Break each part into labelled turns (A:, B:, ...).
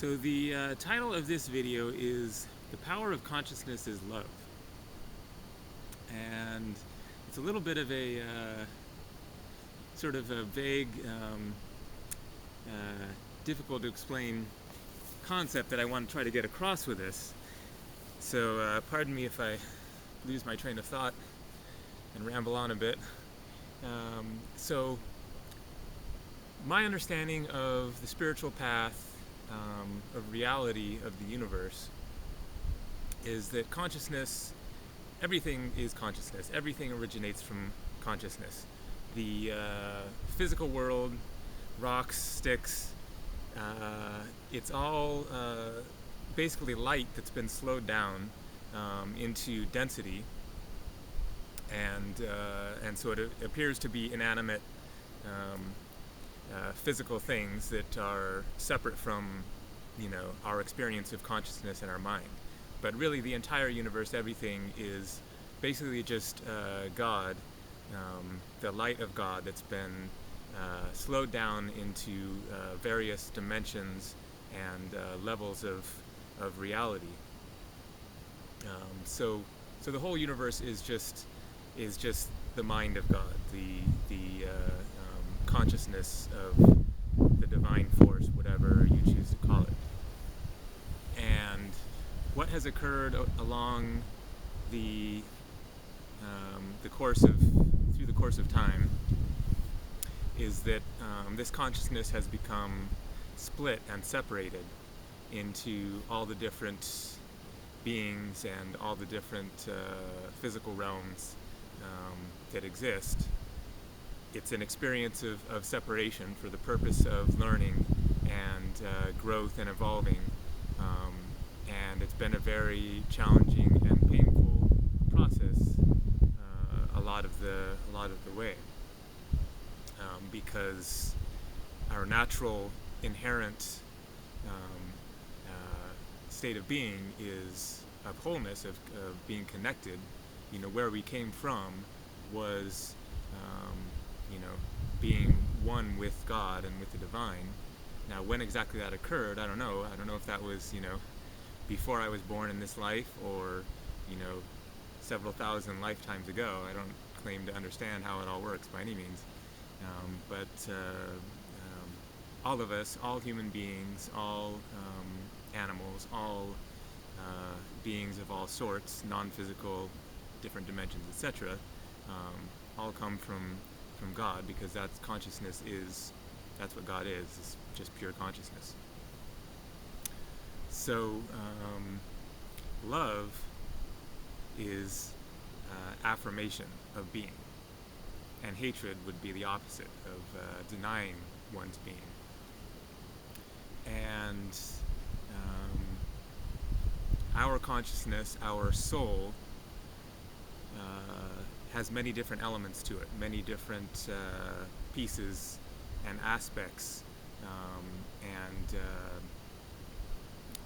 A: So the title of this video is "The Power of Consciousness is Love," and it's a little bit of a sort of a vague, difficult to explain concept that I want to try to get across with this. So pardon me if I lose my train of thought and ramble on a bit. So my understanding of the spiritual path, of reality of the universe, is that consciousness, everything is consciousness. Everything originates from consciousness. The physical world, rocks, sticks, it's all basically light that's been slowed down into density, and so it appears to be inanimate physical things that are separate from, our experience of consciousness in our mind. But really, the entire universe, everything, is basically just God, the light of God that's been slowed down into various dimensions and levels of reality. So the whole universe is just the mind of God, the consciousness of the divine force, whatever you choose to call it. And what has occurred along the course of time is that this consciousness has become split and separated into all the different beings and all the different physical realms that exist. It's an experience of separation for the purpose of learning and growth and evolving, and it's been a very challenging and painful process a lot of the way, because our natural inherent state of being is of wholeness, of being connected. Where we came from was being one with God and with the divine. Now, when exactly that occurred, I don't know. I don't know if that was, before I was born in this life, or, several thousand lifetimes ago. I don't claim to understand how it all works by any means. But all of us, all human beings, all animals, all beings of all sorts, non-physical, different dimensions, etc., all come from God, because that's consciousness that's what God is. It's just pure consciousness. So love is affirmation of being, and hatred would be the opposite of denying one's being. And our consciousness, our soul, has many different elements to it, many different pieces and aspects, and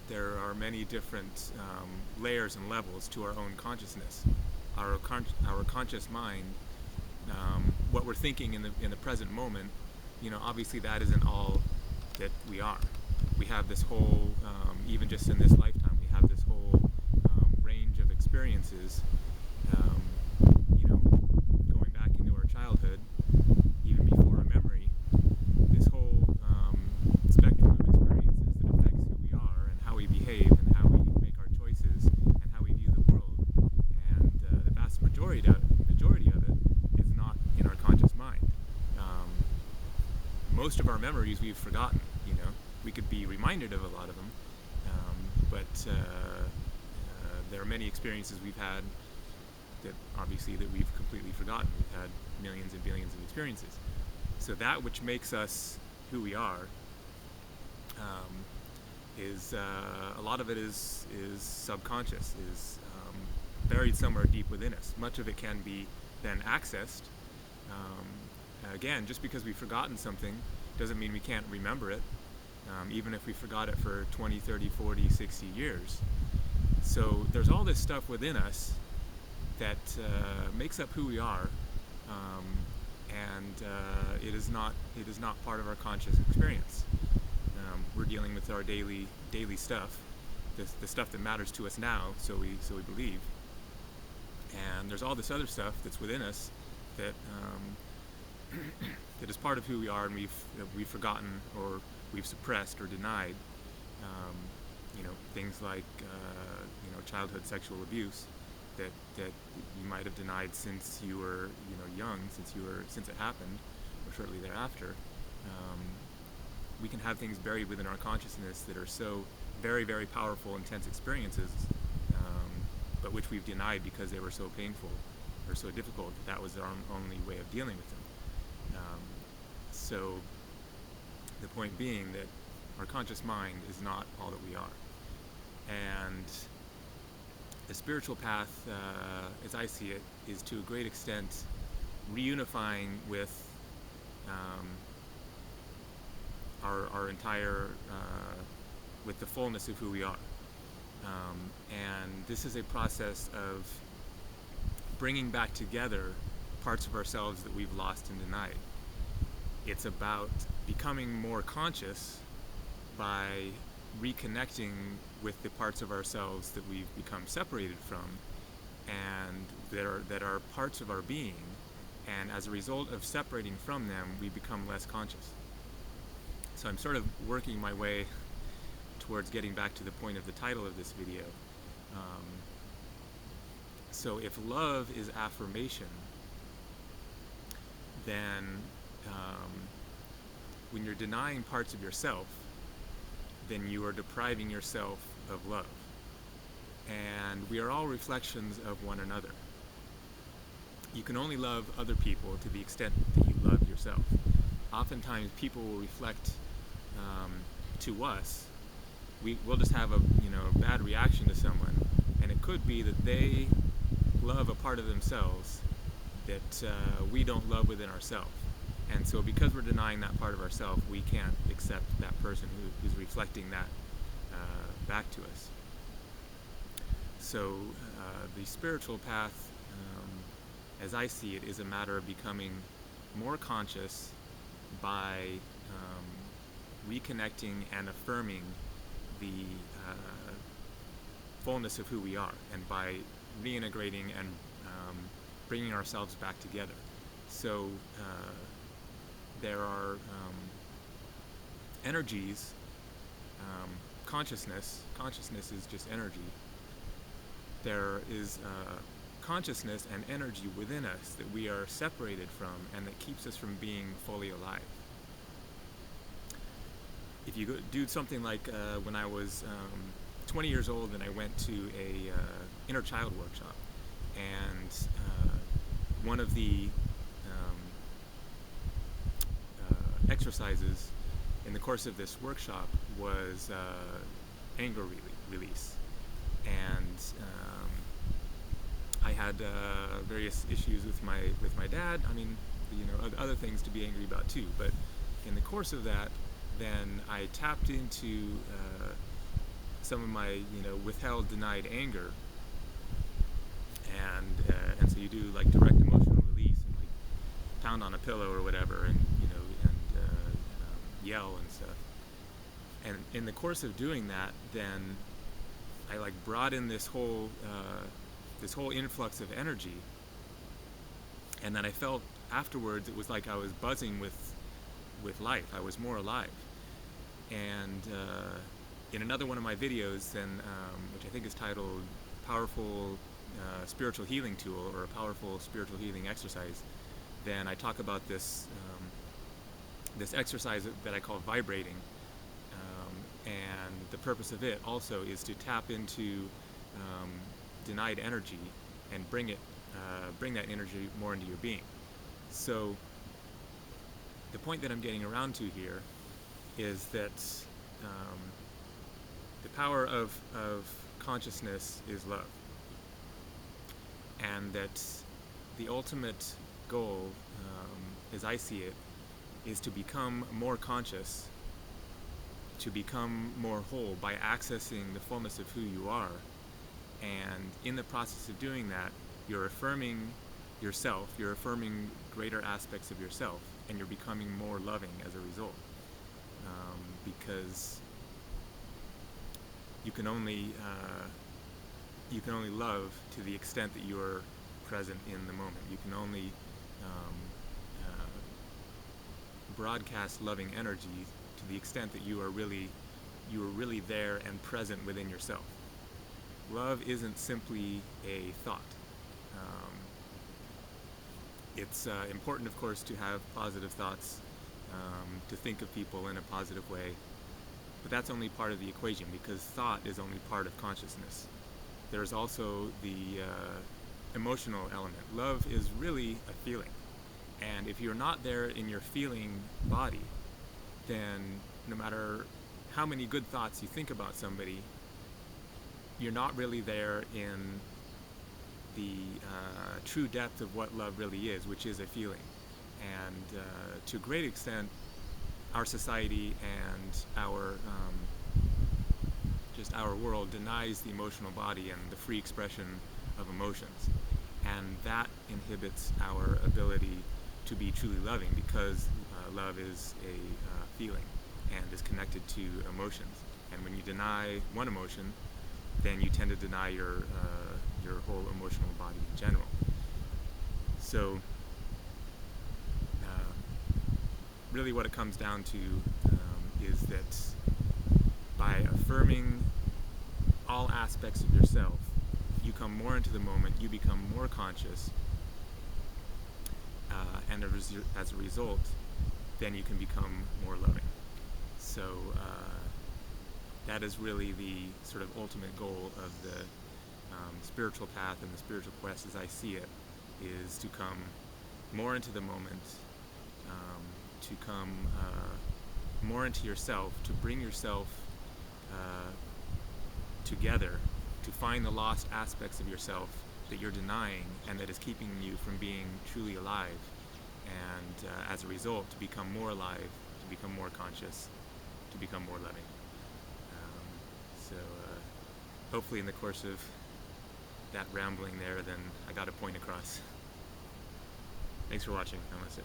A: there are many different layers and levels to our own consciousness. Our conscious mind, what we're thinking in the present moment, obviously that isn't all that we are. We have this whole, even just in this lifetime, we have this whole range of experiences. Going back into our childhood, even before our memory, this whole spectrum of experiences that affects who we are and how we behave and how we make our choices and how we view the world. And the vast majority of it is not in our conscious mind. Most of our memories we've forgotten. We could be reminded of a lot of them, but there are many experiences we've had that we've completely forgotten. We've had millions and billions of experiences. So that which makes us who we are is a lot of it is subconscious, is buried somewhere deep within us. Much of it can be then accessed. Again, just because we've forgotten something doesn't mean we can't remember it, even if we forgot it for 20, 30, 40, 60 years. So there's all this stuff within us that makes up who we are, and it is not part of our conscious experience. we're dealing with our daily stuff, the stuff that matters to us now, so we believe. And there's all this other stuff that's within us that that is part of who we are, and we've forgotten, or we've suppressed or denied. Things like childhood sexual abuse that you might have denied since you were young, since it happened, or shortly thereafter. We can have things buried within our consciousness that are so very, very powerful, intense experiences, but which we've denied because they were so painful or so difficult that was our only way of dealing with them. So the point being that our conscious mind is not all that we are. And the spiritual path, as I see it, is to a great extent reunifying with our entire, with the fullness of who we are. And this is a process of bringing back together parts of ourselves that we've lost and denied. It's about becoming more conscious by reconnecting with the parts of ourselves that we've become separated from, and that are parts of our being, and as a result of separating from them, we become less conscious. So I'm sort of working my way towards getting back to the point of the title of this video. So if love is affirmation, then when you're denying parts of yourself, then you are depriving yourself of love. And we are all reflections of one another. You can only love other people to the extent that you love yourself. Oftentimes people will reflect to us. We'll just have a bad reaction to someone, and it could be that they love a part of themselves that we don't love within ourselves. And so because we're denying that part of ourselves, we can't accept that person who's reflecting that back to us. So the spiritual path, as I see it, is a matter of becoming more conscious by reconnecting and affirming the fullness of who we are, and by reintegrating and bringing ourselves back together. So there are energies, consciousness is just energy. There is consciousness and energy within us that we are separated from, and that keeps us from being fully alive. If you do something like when I was 20 years old, and I went to a inner child workshop, and one of the exercises in the course of this workshop was anger release. And I had various issues with my dad. I mean, other things to be angry about too. But in the course of that, then I tapped into some of my withheld, denied anger, and so you do like direct emotional release, and like pound on a pillow or whatever, and yell and stuff. And in the course of doing that, then I like brought in this whole influx of energy, and then I felt afterwards it was like I was buzzing with life. I was more alive. And in another one of my videos, then which I think is titled "Powerful Spiritual Healing Tool" or "A Powerful Spiritual Healing Exercise," then I talk about this exercise that I call vibrating, and the purpose of it also is to tap into denied energy and bring that energy more into your being. So the point that I'm getting around to here is that the power of consciousness is love, and that the ultimate goal, as I see it, is to become more conscious, to become more whole by accessing the fullness of who you are. And in the process of doing that, you're affirming yourself, you're affirming greater aspects of yourself, and you're becoming more loving as a result. because you can only love to the extent that you are present in the moment. You can only broadcast loving energy to the extent that you are really there and present within yourself. Love isn't simply a thought. It's important, of course, to have positive thoughts, to think of people in a positive way, but that's only part of the equation, because thought is only part of consciousness. There's also the emotional element. Love is really a feeling, and if you're not there in your feeling body, then no matter how many good thoughts you think about somebody, you're not really there in the true depth of what love really is, which is a feeling. And to a great extent, our society and our world denies the emotional body and the free expression of emotions, and that inhibits our ability to be truly loving, because love is a feeling and is connected to emotions. And when you deny one emotion, then you tend to deny your whole emotional body in general. So really what it comes down to is that by affirming all aspects of yourself, you come more into the moment, you become more conscious, and as a result, then you can become more loving. So that is really the sort of ultimate goal of the spiritual path and the spiritual quest, as I see it, is to come more into the moment, to come more into yourself, to bring yourself together, to find the lost aspects of yourself that you're denying and that is keeping you from being truly alive, and as a result, to become more alive, to become more conscious, to become more loving. So hopefully in the course of that rambling there, then I got a point across. Thanks for watching. Namaste.